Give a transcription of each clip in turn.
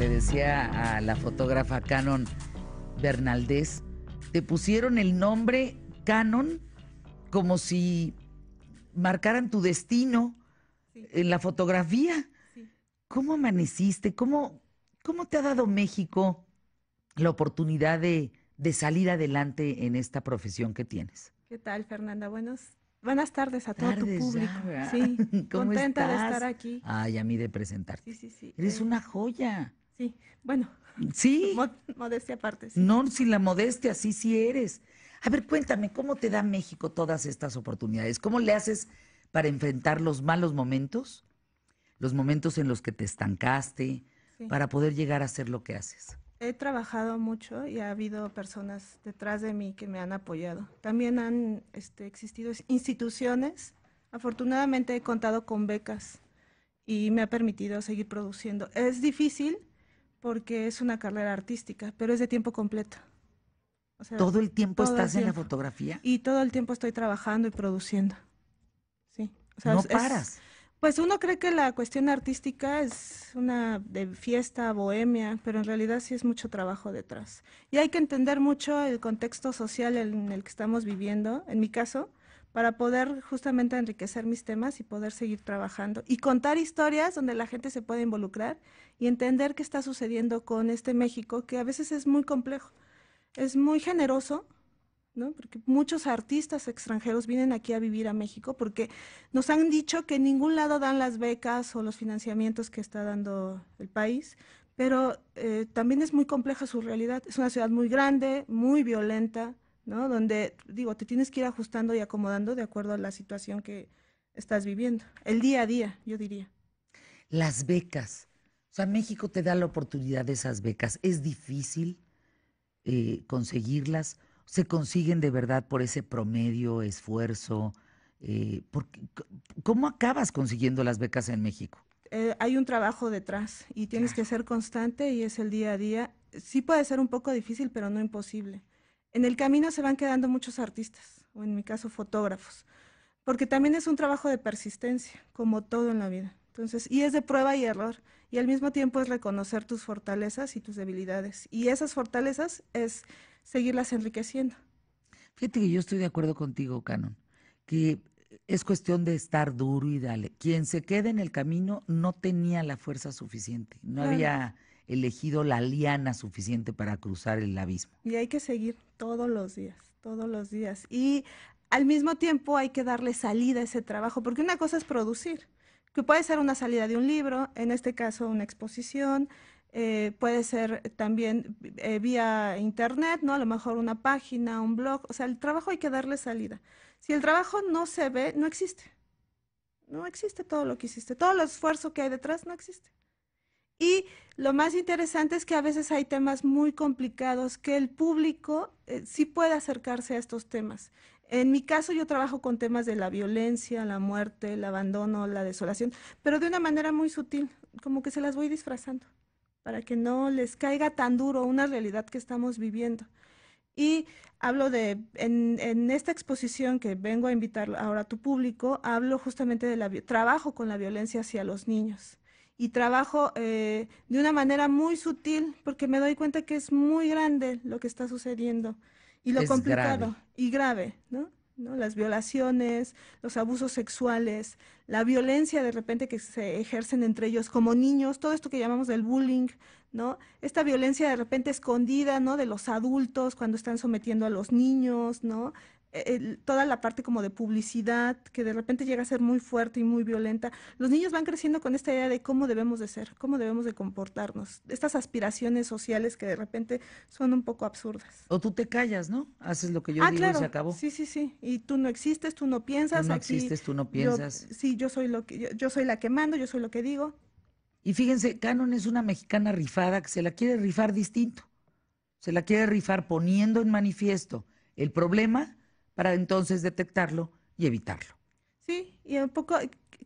le decía a la fotógrafa Canon Bernaldez, te pusieron el nombre Canon como si marcaran tu destino Sí, en la fotografía. sí. ¿Cómo amaneciste? ¿Cómo te ha dado México la oportunidad de salir adelante en esta profesión que tienes? ¿Qué tal, Fernanda? Buenas tardes a todo tu Tardes ya, público. ¿verdad? Sí, ¿Cómo contenta de estar estás? aquí. Ay, a mí de Sí, presentarte. sí, sí. Eres una joya. Sí, bueno, Sí, modestia aparte, sí. no sin la modestia, sí, sí eres. A ver, cuéntame, ¿cómo te da México todas estas oportunidades? ¿Cómo le haces para enfrentar los malos momentos, los momentos en los que te estancaste, Sí. para poder llegar a hacer lo que haces? He trabajado mucho y ha habido personas detrás de mí que me han apoyado. También han existido instituciones. Afortunadamente he contado con becas y me ha permitido seguir produciendo. Es difícil porque es una carrera artística, pero es de tiempo completo. O sea, ¿Todo el tiempo todo el estás en la tiempo. fotografía? Y todo el tiempo estoy trabajando y produciendo. Sí. O sea, No paras. pues uno cree que la cuestión artística es una de fiesta, bohemia, pero en realidad sí es mucho trabajo detrás. Y hay que entender mucho el contexto social en el que estamos viviendo, en mi caso, para poder justamente enriquecer mis temas y poder seguir trabajando y contar historias donde la gente se pueda involucrar y entender qué está sucediendo con este México, que a veces es muy complejo. Es muy generoso, ¿no? Porque muchos artistas extranjeros vienen aquí a vivir a México porque nos han dicho que en ningún lado dan las becas o los financiamientos que está dando el país, pero también es muy compleja su realidad. Es una ciudad muy grande, muy violenta, ¿no? Donde, digo, te tienes que ir ajustando y acomodando de acuerdo a la situación que estás viviendo, el día a día, yo diría. Las becas. O sea, México te da la oportunidad de esas becas. Es difícil conseguirlas. Se consiguen de verdad por ese promedio, esfuerzo. ¿Cómo acabas consiguiendo las becas en México? Hay un trabajo detrás y tienes que Claro. ser constante y es el día a día. Sí puede ser un poco difícil, pero no imposible. En el camino se van quedando muchos artistas, o en mi caso fotógrafos, porque también es un trabajo de persistencia, como todo en la vida. Entonces, y es de prueba y error, y al mismo tiempo es reconocer tus fortalezas y tus debilidades. Y esas fortalezas es seguirlas enriqueciendo. Fíjate que yo estoy de acuerdo contigo, Canon, que es cuestión de estar duro y dale. Quien se queda en el camino no tenía la fuerza suficiente, no Claro. había elegido la liana suficiente para cruzar el abismo. Y hay que seguir todos los días, todos los días. Y al mismo tiempo hay que darle salida a ese trabajo, porque una cosa es producir, que puede ser una salida de un libro, en este caso una exposición, puede ser también vía internet, ¿no? A lo mejor una página, un blog, o sea, el trabajo hay que darle salida. Si el trabajo no se ve, no existe. No existe todo lo que hiciste, todo el esfuerzo que hay detrás no existe. Y lo más interesante es que a veces hay temas muy complicados que el público sí puede acercarse a estos temas. En mi caso yo trabajo con temas de la violencia, la muerte, el abandono, la desolación, pero de una manera muy sutil, como que se las voy disfrazando, para que no les caiga tan duro una realidad que estamos viviendo. Y hablo en esta exposición que vengo a invitar ahora a tu público, hablo justamente de trabajo con la violencia hacia los niños. Y trabajo de una manera muy sutil, porque me doy cuenta que es muy grande lo que está sucediendo y lo Es grave. complicado y grave, ¿no? ¿No? Las violaciones, los abusos sexuales, la violencia de repente que se ejercen entre ellos como niños, todo esto que llamamos del bullying, ¿no? Esta violencia de repente escondida, ¿no? De los adultos cuando están sometiendo a los niños, ¿no? Toda la parte como de publicidad que de repente llega a ser muy fuerte y muy violenta. Los niños van creciendo con esta idea de cómo debemos de ser, cómo debemos de comportarnos, estas aspiraciones sociales que de repente son un poco absurdas. O tú te callas, ¿no? Haces lo que yo Ah, digo y se claro, acabó. sí, sí, sí. Y tú no existes, tú no Tú piensas, no aquí existes, tú no yo, piensas. sí, yo soy yo soy la que mando, yo soy lo que digo. Y fíjense, Canon es una mexicana rifada que se la quiere rifar distinto. Se la quiere rifar poniendo en manifiesto el problema para entonces detectarlo y evitarlo. Sí, y un poco,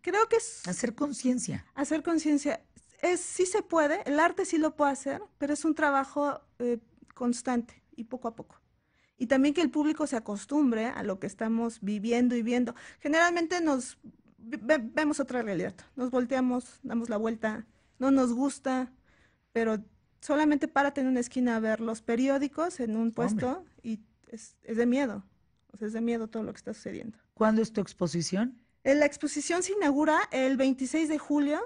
creo que es Hacer conciencia. hacer conciencia. Sí se puede, el arte sí lo puede hacer, pero es un trabajo constante y poco a poco. Y también que el público se acostumbre a lo que estamos viviendo y viendo. Generalmente vemos otra realidad, nos volteamos, damos la vuelta, no nos gusta, pero solamente párate en una esquina a ver los periódicos en un Hombre, puesto y es de miedo. O sea, es de miedo todo lo que está sucediendo. ¿cuándo es tu exposición? La exposición se inaugura el 26 de julio,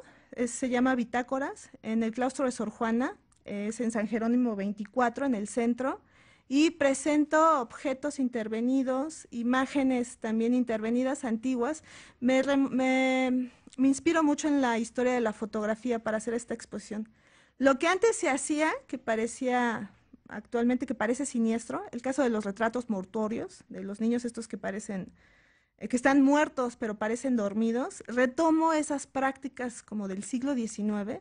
se llama Bitácoras, en el claustro de Sor Juana, es en San Jerónimo 24, en el centro, y presento objetos intervenidos, imágenes también intervenidas antiguas. Me inspiro mucho en la historia de la fotografía para hacer esta exposición. Lo que antes se hacía, que parecía actualmente que parece siniestro, el caso de los retratos mortuorios, de los niños estos que parecen que están muertos pero parecen dormidos, retomo esas prácticas como del siglo XIX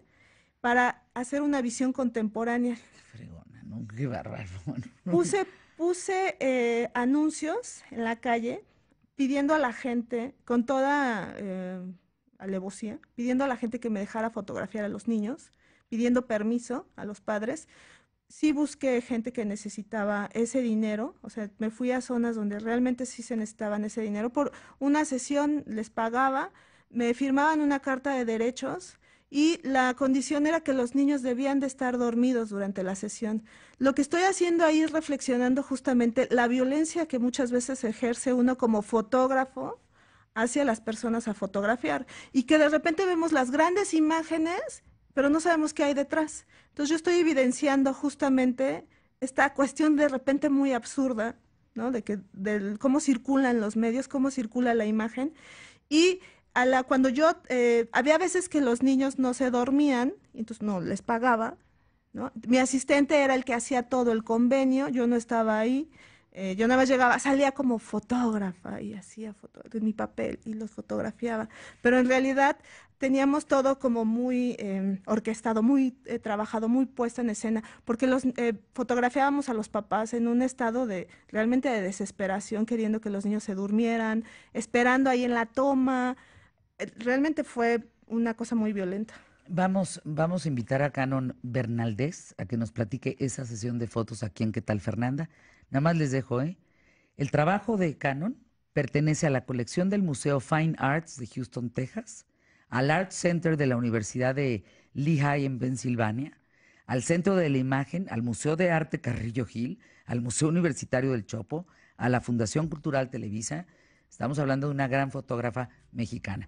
para hacer una visión contemporánea. Qué fregona, ¿no? Qué bárbaro. Puse, puse anuncios en la calle pidiendo a la gente, con toda alevosía, pidiendo a la gente que me dejara fotografiar a los niños, pidiendo permiso a los padres. Sí busqué gente que necesitaba ese dinero, o sea, me fui a zonas donde realmente sí se necesitaban ese dinero. Por una sesión les pagaba, me firmaban una carta de derechos y la condición era que los niños debían de estar dormidos durante la sesión. Lo que estoy haciendo ahí es reflexionando justamente la violencia que muchas veces ejerce uno como fotógrafo hacia las personas a fotografiar y que de repente vemos las grandes imágenes, pero no sabemos qué hay detrás. Entonces yo estoy evidenciando justamente esta cuestión de repente muy absurda, ¿no? Del cómo circulan los medios, cómo circula la imagen. Y cuando yo, había veces que los niños no se dormían, y entonces no les pagaba, ¿no? Mi asistente era el que hacía todo el convenio, yo no estaba ahí. Yo nada más llegaba, salía como fotógrafa y hacía fotos de mi papel y los fotografiaba, pero en realidad teníamos todo como muy orquestado, muy trabajado, muy puesto en escena, porque los fotografiábamos a los papás en un estado de realmente de desesperación, queriendo que los niños se durmieran, esperando ahí en la toma. Realmente fue una cosa muy violenta. Vamos a invitar a Canon Bernaldez a que nos platique esa sesión de fotos aquí en ¿Qué tal, Fernanda? Nada más les dejo, ¿eh? El trabajo de Canon pertenece a la colección del Museo Fine Arts de Houston, Texas, al Art Center de la Universidad de Lehigh en Pensilvania, al Centro de la Imagen, al Museo de Arte Carrillo Gil, al Museo Universitario del Chopo, a la Fundación Cultural Televisa. Estamos hablando de una gran fotógrafa mexicana.